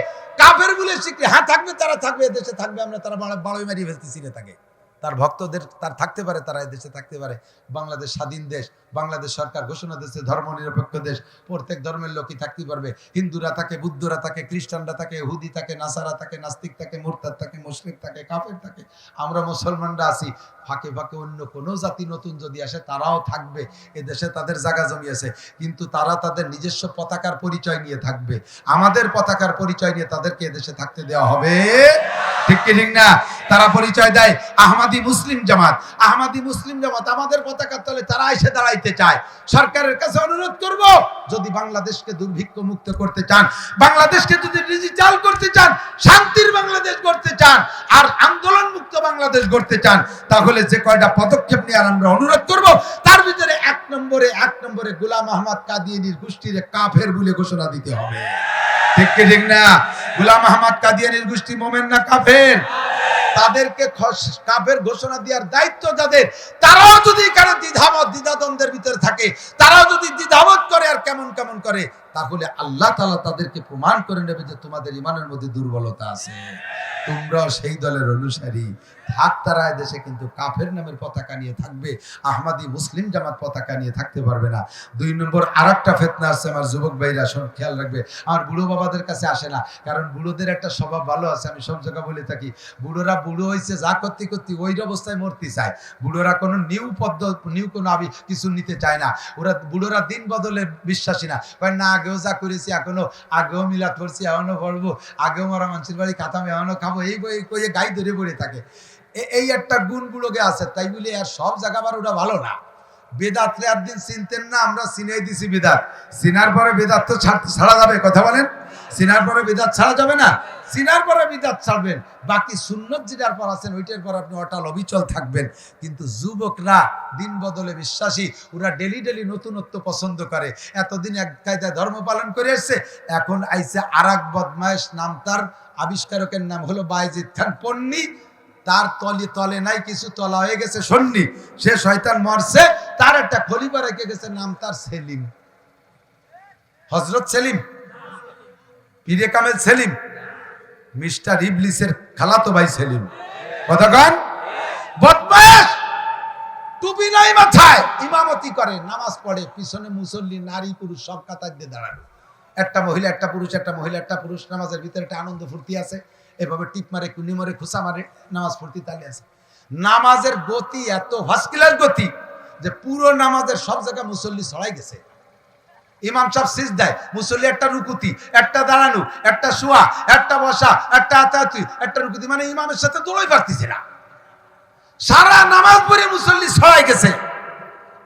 কাফের বলে স্বীকৃতি, হ্যাঁ থাকবে, তারা থাকবে, এদেশে থাকবে, আমরা তারা বাড়াই মারিয়ে ফেলতেছি রে তাকে। তার ভক্তদের তার থাকতে পারে, তারা এদেশে থাকতে পারে। বাংলাদেশ স্বাধীন দেশ, বাংলাদেশ সরকার ঘোষণা দিয়েছে ধর্ম নিরপেক্ষ দেশ, প্রত্যেক ধর্মের লোকই থাকতে পারবে। হিন্দুরা থাকে, বুদ্ধরা থাকে, খ্রিস্টানরা থাকে, ইহুদি থাকে, নাসারা থাকে, নাস্তিক থাকে, মুরতাদ থাকে, মুশরিক থাকে, কাফের থাকে। আমরা মুসলমানরা আছি, ফাঁকে ফাঁকে অন্য কোনো জাতি নতুন যদি আসে তারাও থাকবে, এদেশে তাদের জায়গা জমিয়েছে, কিন্তু তারা তাদের নিজস্ব পতাকার পরিচয় নিয়ে থাকবে। আমাদের পতাকার পরিচয় নিয়ে তাদেরকে এদেশে থাকতে দেওয়া হবে, ঠিক কি ঠিক না? তারা পরিচয় দেয় আহমদি মুসলিম জামাত। আহমদি মুসলিম জামাত আমাদের পতাকার তলে তারা এসে দাঁড়াইতে চায়। সরকারের কাছে অনুরোধ করব, যদি বাংলাদেশকে দুর্ভিক্ষ মুক্ত করতে চান, বাংলাদেশকে যদি ডিজিটাল করতে চান, শান্তির বাংলাদেশ করতে চান, আর আন্দোলন মুক্ত বাংলাদেশ করতে চান, তাহলে যে কয়টা পদক্ষেপ নিয়ে আমরা অনুরোধ করব, তার ভিতরে এক নম্বরে গোলাম আহমদ কাদিয়ানীর গোষ্ঠীর কাফের বলে ঘোষণা দিতে হবে, ঠিক কি ঠিক না? গোলাম আহমদ কাদিয়ানীর গোষ্ঠী মোমেন না কাফের? তাদেরকে কাফের ঘোষণা দেওয়ার দায়িত্ব যাদের, তারাও যদি কারো দ্বিধাদ্বন্দ্বের ভিতরে থাকে, তারাও যদি দ্বিধাবোধ করে আর কেমন কেমন করে, তাহলে আল্লাহ তাআলা তাদেরকে প্রমাণ করে নেবে যে তোমাদের ইমানের মধ্যে দুর্বলতা আছে, তোমরাও সেই দলের অনুসারী। থাক তারা দেশে, কিন্তু কাফের নামের পতাকা নিয়ে থাকবে, আহমদি মুসলিম জামাত পতাকা নিয়ে থাকতে পারবে না। 2 নম্বর আরেকটা ফিতনা আছে, আমার যুবক ভাইরা খেয়াল রাখবে। আমার বুড়ো বাবাদের কাছে আসে না, কারণ বুড়োদের একটা স্বভাব ভালো আছে, আমি সব জায়গায় বলে থাকি, বুড়োরা বুড়ো হয়েছে যা করতে করতে ওই অবস্থায় মরতে চায়। বুড়োরা কোনো নিউ কোনো কিছু নিতে চায় না। বুড়োরা দিন বদলে বিশ্বাসী না, কয় না আগেও যা করেছি, এখনো আগেও মিলাদ পড়ছি, এখনো পড়বো, আগেও মরা মানুষের বাড়ি খাতাম, এখনো খাবো, এই বই কইয়ে গাই ধরে পড়ে থাকে। এই একটা গুণগুলোকে আছে, তাই বলে আর সব জায়গা আবার ওটা ভালো না। বেদাতরে একদিন চিনতেন না, আমরা চিনেই দিছি বেদাত। চিনার পরে বেদাত তো ছাড়া যাবে, কথা বলেন? চিনার পরে বেদাত ছাড়া যাবে না, চিনার পরে বেদাত ছাড়বেন, বাকি সুন্নত যেটার পর আছেন ওইটার পর আপনি অটল অবিচল থাকবেন। কিন্তু যুবকরা দিন বদলে বিশ্বাসী, ওরা ডেলি নতুনত্ব পছন্দ করে। এতদিন এক কায়দায় ধর্ম পালন করে এসছে, এখন আইছে আরেক বদমায়েশ, নাম তার আবিষ্কারকের নাম হলো বায়েজিদ খান পন্নী। তার তলে নাই কিছু, তলা হয়ে গেছে সন্নি। সে শয়তান মরছে, তার একটা খলিফা রেখে গেছে, নাম তার সেলিম, হযরত সেলিম, পীরে কামেল সেলিম, মিস্টার ইবলিসের খালাতো ভাই সেলিম। কতক্ষণ বদমাশ, টুপি নাই মাথায়, ইমামতি করে, নামাজ পড়ে, পিছনে মুসল্লি নারী পুরুষ সব কাতার দিয়ে দাঁড়ানো। একটা মহিলা একটা পুরুষ, একটা মহিলা একটা পুরুষ, নামাজের ভিতরে একটা আনন্দ ফুর্তি আছে, এভাবে টিপ মারে, কুনি মারে, খুসা মারে, নামাজ ফুর্তি তালে আছে। নামাজের গতি এত ভাস্কিলার গতি যে পুরো নামাজের সব জায়গায় মুসল্লি ছড়াই গেছে। ইমাম সাহেব সিজদায়, মুসল্লি একটা রুকুতি, একটা দাঁড়ানো, একটা শোয়া, একটা বসা, একটা আতাতুই, একটা রুকুতি, মানে ইমামের সাথে দৌড়াই পারতেছে না। সারা নামাজ পড়ে মুসল্লি ছড়াই গেছে।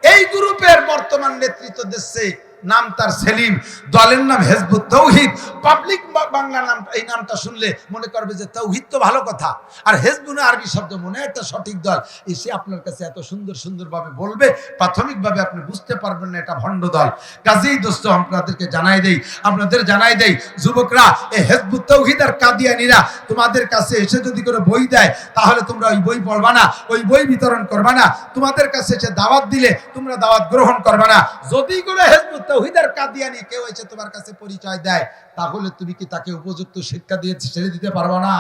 এই গ্রুপের বর্তমান নেতৃত্ব দিচ্ছে, নাম তার সেলিম, দলের নাম হিজবুত তৌহিদ। পাবলিক বাংলা নাম, এই নামটা শুনলে মনে করবে যে তৌহিদ তো ভালো কথা, আর হিজবুন আরবি শব্দ মনে একটা সঠিক দল। এসে আপনার কাছে এত সুন্দরভাবে বলবে, প্রাথমিকভাবে আপনি বুঝতে পারবেন না এটা ভণ্ড দল। কাজেই দোস্ত, আপনাদেরকে জানাই দেই যুবকরা, এই হিজবুত তৌহিদ আর কাদিয়ানীরা তোমাদের কাছে এসে যদি কোনো বই দেয়, তাহলে তোমরা ওই বই পড়বা না, ওই বই বিতরণ করবা না। তোমাদের কাছে এসে দাওয়াত দিলে তোমরা দাওয়াত গ্রহণ করবা না। যদি করে হিজবুত তৌহিদ আর কাদিয়ানী কেউ এসে তোমার কাছে পরিচয় দেয়, তাহলে তুমি কি তাকে উপযুক্ত শিক্ষা দিয়ে ছেড়ে দিতে পারবা না?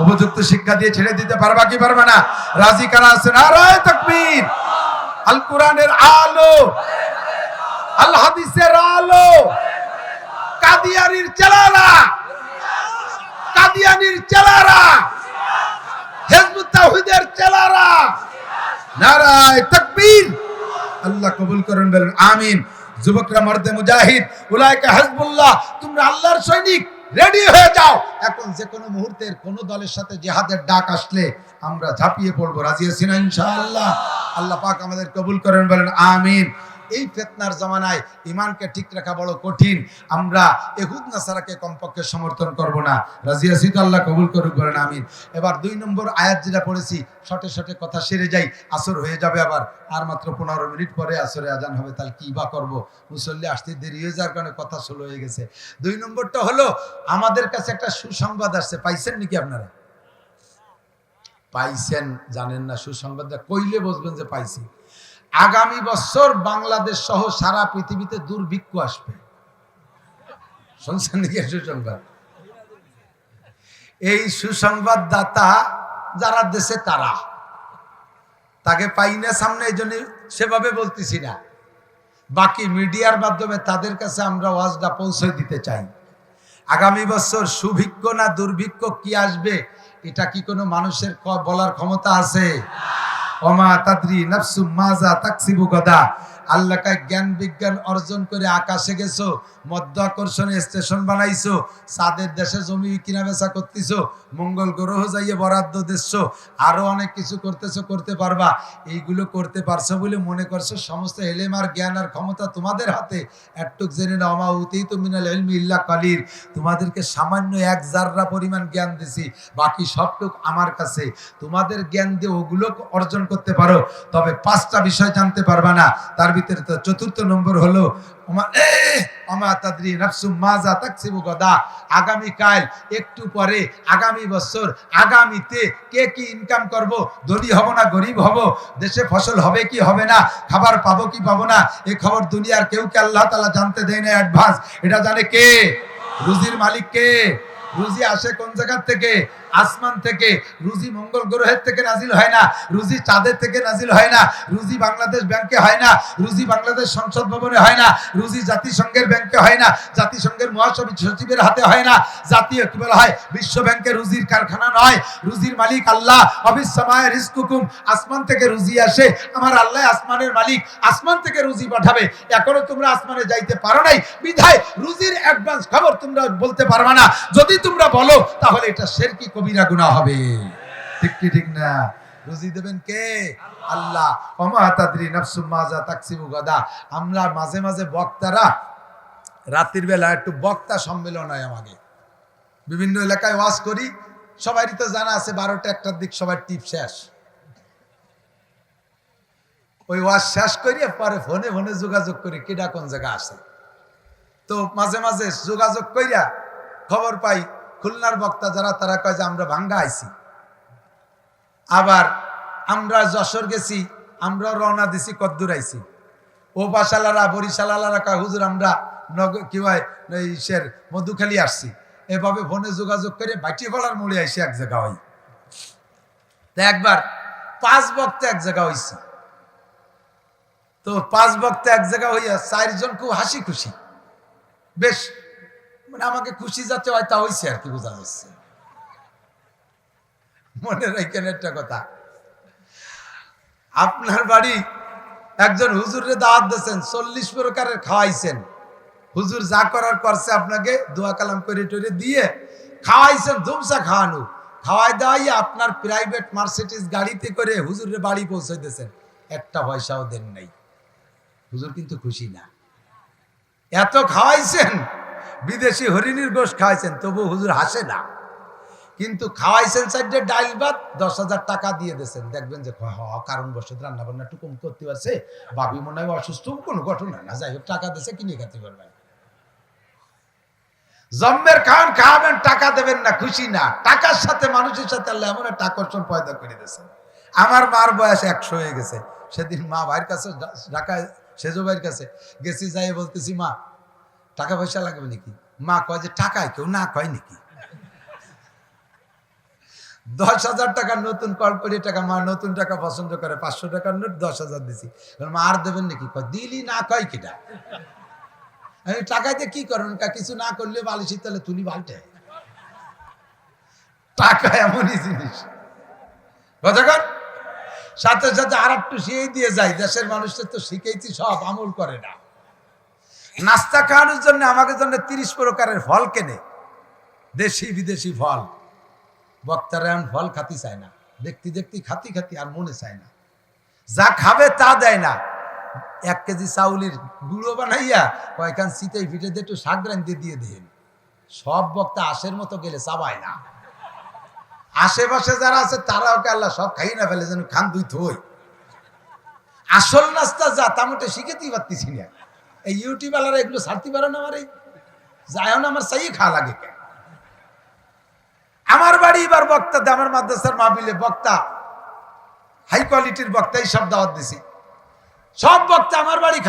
উপযুক্ত শিক্ষা দিয়ে ছেড়ে দিতে পারবা কি পারবা না? রাজি কারা আছেন? নারায়ে তাকবীর। আল কোরআনের আলো, আল হাদিসের আলো, কাদিয়ানীর চেলারা, হিজবুত তাওহীদের চেলারা, নারায়ে তাকবীর। আল্লাহ কবুল করেন, বলেন আমিন। যুবকরা, মর্দে মুজাহিদ, উলাইকা হিজবুল্লাহ, তোমরা আল্লাহর সৈনিক, রেডি হয়ে যাও। এখন যে কোনো মুহূর্তের কোন দলের সাথে জিহাদের ডাক আসলে আমরা ঝাঁপিয়ে পড়বো। রাজি আছি না ইনশাআল্লাহ? আল্লাহ পাক আমাদের কবুল করেন, বলেন আমিন। এই ফিতনার জামানায় ইমানকে ঠিক রাখা বড় কঠিন। আমরা ইহুদ নাসারাকে কমপক্ষে সমর্থন করব না। রাজি আছি তো? আল্লাহ কবুল করুক, বলেন আমিন। এবার 2 নম্বর আয়াত যেটা পড়েছি, শর্টে শর্টে কথা সেরে যাই, আসর হয়ে যাবে আবার, আর মাত্র 15 মিনিট পরে আসরে আজান হবে, তাহলে কি বা করবো, মুসল্লি আসতে দেরি হয়ে যাওয়ার কারণে কথা স্লো হয়ে গেছে। 2 নম্বরটা হলো, আমাদের কাছে একটা সুসংবাদ আসছে, পাইছেন নাকি আপনারা? পাইছেন জানেন না, সুসংবাদটা কইলে বুঝবেন যে পাইছি। আগামী বছর বাংলাদেশ সহ সারা পৃথিবীতে দুর্ভিক্ষ আসবে। শুনছেন নাকি সুসংবাদ? এই সুসংবাদ দাতা যারা দেশে তারা, তাকে পাই না সামনে, এই জন্য সেভাবে বলতেছি না। বাকি মিডিয়ার মাধ্যমে তাদের কাছে আমরা ওয়াজটা পৌঁছে দিতে চাই। আগামী বছর সুভিক্ষ না দুর্ভিক্ষ কি আসবে, এটা কি কোনো মানুষের বলার ক্ষমতা আছে? ওমা তাদরি নাফসুম মাজা তাকসিবু গাদা। আল্লাহকে জ্ঞান বিজ্ঞান অর্জন করে আকাশে গেছো, মধ্যাকর্ষণে স্টেশন বানাইছো, চাঁদের দেশে জমি কিনা বেচা করতেছো, মঙ্গল গ্রহ যাইয়ে বরাদ্দ দিচ্ছো, আরো অনেক কিছু করতেছো, করতে পারবা। এইগুলো করতে পারছো বলে মনে করছো সমস্ত এলেম আর জ্ঞান আর ক্ষমতা তোমাদের হাতে। একটুক জেনে নাও, মা উতীতু মিনাল ইলমি ইল্লা কালিল, তোমাদেরকে সামান্য 1 জাররা পরিমাণ জ্ঞান দিছি, বাকি সবটুক আমার কাছে। তোমাদের জ্ঞান দিয়ে ওগুলো অর্জন করতে পারো, তবে 5টা বিষয় জানতে পারবা না। তার ভিতরে তো 4th নম্বর হলো আগামীকাল, একটু পরে, আগামী বছর, আগামীতে কে কি ইনকাম করব, ধনী হব না গরিব হব, দেশে ফসল হবে কি হবে না, খাবার পাবো কি পাবো না, এই খবর দুনিয়ার কেউ কে আল্লাহ তাআলা জানতে দেয় না অ্যাডভান্স। এটা জানে কে? রুজির মালিক কে? রুজি আসে কোন জায়গা থেকে? আসমান থেকে। রুজি মঙ্গল গ্রহের থেকে নাজিল হয় না, রুজি চাঁদের থেকে নাজিল হয় না, রুজি বাংলাদেশ ব্যাংকে হয় না, রুজি বাংলাদেশ সংসদ ভবনে হয় না, রুজি জাতিসংঘের ব্যাংকে হয় না, জাতিসংঘের মহাসচিবের হাতে হয় না, জাতীয় কি বলা হয় বিশ্ব ব্যাংকে রুজির কারখানা নয়। রুজির মালিক আল্লাহ। অবিসমায়ে রিজকুকুম, আসমান থেকে রুজি আসে, আমার আল্লাহ আসমানের মালিক, আসমান থেকে রুজি পাঠাবে। এখনো তোমরা আসমানে যাইতে পারো নাই বিধায় রুজির অ্যাডভান্স খবর তোমরা বলতে পারবা না। যদি তোমরা বলো তাহলে এটা শিরকি কবিরা গুনাহ হবে। ঠিক কি ঠিক না? রুজি দেবেন কে? আল্লাহ। ওমা তাদরি নাফসুম মাজা তাকসিবু গাদা। আমরা মাঝে মাঝে বক্তারা রাতের বেলা একটু বক্তা সম্মেলন হয় আমাদের, বিভিন্ন এলাকায় ওয়াজ করি, সবারই তো জানা আছে 12টা 1টার দিক সবার টিপ শেষ। ওই ওয়াজ শেষ করিয়া পরে ফোনে ফোনে যোগাযোগ করি কেডা কোন জায়গা আছে। তো মাঝে মাঝে যোগাযোগ করিয়া খবর পাই খুলনার বক্তা যারা, তারা কয় যে আমরা ভাঙ্গা আইছি। আবার আমরা যশোর গেছি, আমরা রওনা দিছি কদ্দুর আইছি। ও বাসালারা বরিশালারা কয় হুজুর আমরা কি হয় মধুখালী আসছি। এভাবে ফোনে যোগাযোগ করে ভাটিপাড়ার মোড়ে আইসি এক জায়গা হই। তো একবার 5 বক্তা এক জায়গা হইছি। তো 5 বক্তা এক জায়গা হইয়া 4 জন খুব হাসি খুশি, বেশ মানে আমাকে খুশি যাতে হয় তা হইছে আর কি, বোঝা যাচ্ছে। মনে রাখেন একটা কথা, আপনার বাড়ি একজন হুজুরে দাওয়াত দিয়েছেন, 40 প্রকারের খাওয়াইছেন, হুজুর যা করার করছে আপনাকে দোয়া কালাম করে টরে দিয়ে খাওয়াইছেন, ধুমসা খাওয়ানো, খাওয়াই দাওয়াই আপনার প্রাইভেট মার্সিডিজ গাড়িতে করে হুজুরের বাড়ি পৌঁছে দিয়েছেন, একটা পয়সাও দেন নাই। হুজুর কিন্তু খুশি না। এত খাওয়াইছেন, বিদেশি হরিণীর গোশত খাওয়াইছেন, তবু হুজুর হাসে না। কিন্তু খাওয়াইছেন 4টে ডাইল ভাত, 10,000 টাকা দিয়ে দিয়েছেন। দেখবেন যে কারণ বসত রান্না বান্না একটু কম করতে পারছে, ভাবি মনে হয় অসুস্থ, কোনো ঘটনা না, যাই হোক টাকা দিয়েছে, কিনে খেতে পারবেন। জম্মের খান খাওয়াবেন, টাকা দেবেন না, খুশি না। টাকার সাথে মানুষের সাথে আল্লাহ এমন একটা আকর্ষণ পয়দা করে দিয়েছে। আমার মার বয়স 100 হয়ে গেছে। সেদিন মা ভাইয়ের কাছে, ঢাকায় সেজো ভাইয়ের কাছে গেছি, যাই বলতেছি মা টাকা পয়সা লাগবে নাকি? মা কয় যে টাকায় কেউ না কয় নাকি? 10,000 টাকার নতুন কলপরি টাকা, মা নতুন টাকা পছন্দ করে, 500 টাকার নোট 10,000 দিছি। মা আর দেবেন নাকি? কয় দিলি না কয় কিটা। আমি টাকা দিয়ে কি করেন? কিছু না করলে বালিশি তাহলে তুলি বালটে। টাকা এমনই জিনিস, বুঝলেন? সাথে সাথে আর একটু শিখে দিয়ে যায়। দেশের মানুষদের তো শিখেছি, সব আমল করে না। নাস্তা খাওয়ানোর জন্য আমাকে জন্য 30 প্রকারের ফল কেনে, দেশি বিদেশি ফল। বক্তারা এখন ফল খাতি চায় না, দেখতে দেখতে খাতি খাতি আর মনে চায় না। যা খাবে তা দেয় না, 1 কেজি চাউলের গুঁড়ো বানাইয়া কয়েকখান শীতেই পিঠে দিয়ে একটু শাক রান্ধতে দিয়ে দেন। সব বক্তা আশের মতো গেলে চাবায় না। আশেপাশে যারা আছে তারাও কে আল্লাহ সব খাই না ফেলে যেন খান দুই থই। আসল নাস্তা যা তা মোটে শিখেতেই পারতেছি না। এই ইউটিউবালারা এগুলো ছাড়তে পারে না। আমার এই যায় না, আমার চাইয়ে খাওয়া লাগে কেন? আমার বাড়ি এবার বক্তা, আমার মাদ্রাসার মাহফিলে বক্তা, হাই কোয়ালিটির বক্তাই সব দাওয়াত দিছি। সব বক্তা আমার বাড়ি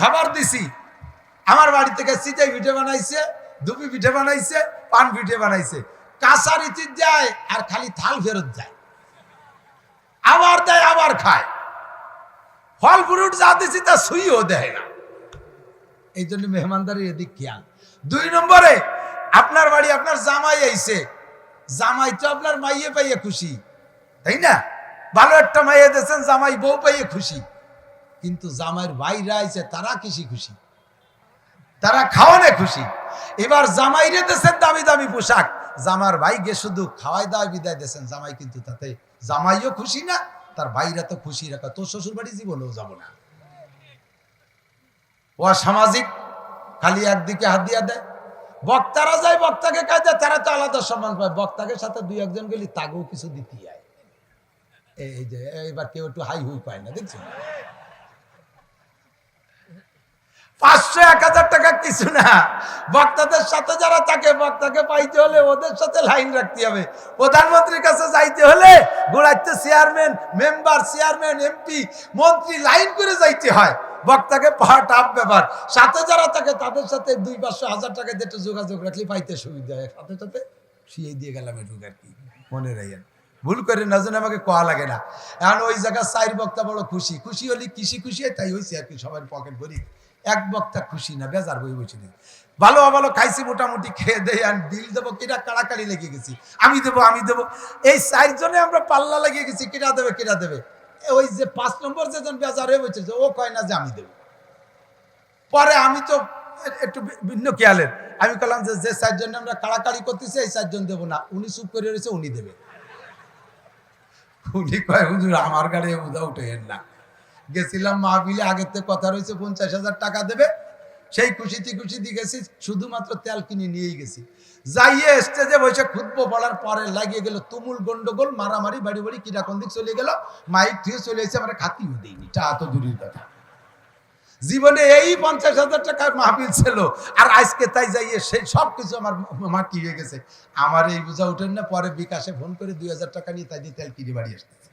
খাবার দিছি। আমার বাড়ি থেকে সিটাই পিঠে বানাইছে, দুপি পিঠে বানাইছে, পান পিঠে বানাইছে। কাঁচা রীতি যায় আর খালি থাল ফেরত যায়, আবার দেয় আবার খায়। ফল ফ্রুট যা দিছি তা সুইও দেয় না। এই জন্য মেহমানদারির এদিক খেয়াল। 2 নম্বরে আপনার বাড়ি আপনার জামাই আইছে, জামাই তো আপনার মাইয়ে পাইয়ে খুশি, তাই না? ভালো একটা মাইয়ে দিয়েছেন, জামাই বউ পাইয়ে খুশি। কিন্তু জামাইয়ের ভাইরা আইছে, তারা কিসি খুশি? তারা খাওয়ানে খুশি। এবার জামাইরে দিয়েছেন দামি দামি পোশাক, জামার ভাইকে শুধু খাওয়াই দাওয়াই বিদায় দিয়েছেন। জামাই কিন্তু তাতে জামাইও খুশি না, তার ভাইরা তো খুশি রাখা। তোর শ্বশুর বাড়ি জীবনেও যাবো না। ও সামাজিক, খালি একদিকে হাত দিয়া দেয়। বক্তারা যায়, বক্তাকে কাজ দেয়, তারা তো আলাদা সম্মান পায়। বক্তাকে সাথে 2-1 গেলি তাকেও কিছু দিতে হয়। এই যে এবার কেউ একটু হাই হুই পায় না, দেখছেন? 500-1000 টাকা কিছু না। বক্তাদের সাথে যারা থাকে, বক্তাকে পাইতে হলে ওদের সাথে লাইন রাখতে হবে। প্রধানমন্ত্রীর কাছে যাইতে হলে গোড়াইতে চেয়ারম্যান, মেম্বার, চেয়ারম্যান, এমপি, মন্ত্রী লাইন করে যাইতে হয়। বক্তাকে পাওয়া টাফ ব্যাপার। সাথে যারা থাকে তাদের সাথে 200-500-1000 টাকা দিয়ে যোগাযোগ রাখলে পাইতে সুবিধা হয়। সাথে সাথে শুয়ে দিয়ে গেলাম একটু আর কি, মনে রাখেন। ভুল করে না যেন আমাকে কোয়া লাগে না। এখন ওই জায়গায় 4 বক্তা বড় খুশি। খুশি হলে কিসি খুশি হয় তাই হয়েছে আর কি, সবার পকেট ভরি। 1 বক্তা খুশি না, বেজার বই বসে নেই। ভালো ভালো খাইছি, মোটামুটি খেয়ে দেয়। আর বিল দেবো কিনা কাড়াকাড়ি লেগে গেছি, আমি দেবো। এই 4 জনে আমরা পাল্লা লাগিয়ে গেছি, কিনা দেবে। ওই যে 5 নম্বর যেজন বেজার হয়ে বসেছে, ও কয় না যে আমি দেবো। পরে আমি তো একটু ভিন্ন খেয়ালের, আমি বললাম যে 4 জনে আমরা কাড়াকাড়ি করতেছি, এই 4 জন দেবো না। উনি চুপ করে রয়েছে, উনি দেবে। উনি কয় হুজুর আমার গাড়ি উদা উঠে না। গেছিলাম মাহফিলে, আগের থেকে কথা রয়েছে 50,000 টাকা দেবে। সেই খুশিতে গেছি, শুধুমাত্র তেল কিনে নিয়েই গেছি। যাইয়ে স্টেজে বসে খুতবো বলার পরে লাগিয়ে গেল তুমুল গন্ডগোল, মারামারি, বাড়ি কিরা কোন দিক চলে গেল। মাইক ধুয়ে চলে এসে আমরা খাতিও দিইনি, তা তো দূরের কথা। জীবনে এই 50,000 টাকার মাহফিল ছিল, আর আজকে তাই যাইয়ে সেই সব কিছু আমার মাটি হয়ে গেছে। আমার এই বোঝা উঠেন না। পরে বিকাশে ফোন করে 2,000 টাকা নিয়ে তাই দিয়ে তেল কিনে বাড়ি আসতেছে।